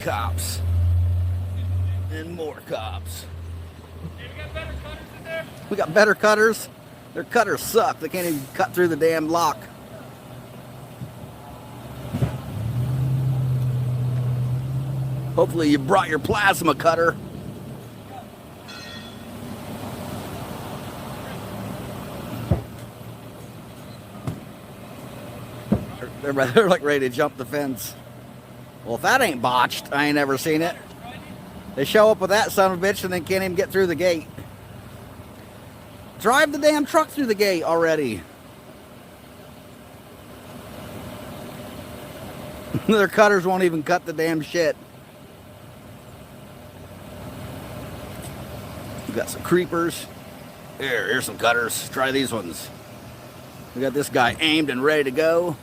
Cops. And more cops. Hey, we got better cutters in there? We got better cutters. Their cutters suck. They can't even cut through the damn lock. Hopefully you brought your plasma cutter. They're like ready to jump the fence. Well, if that ain't botched, I ain't ever seen it. They show up with that son of a bitch and then can't even get through the gate. Drive the damn truck through the gate already. Their cutters won't even cut the damn shit. We got some creepers. Here's some cutters. Try these ones. We got this guy aimed and ready to go.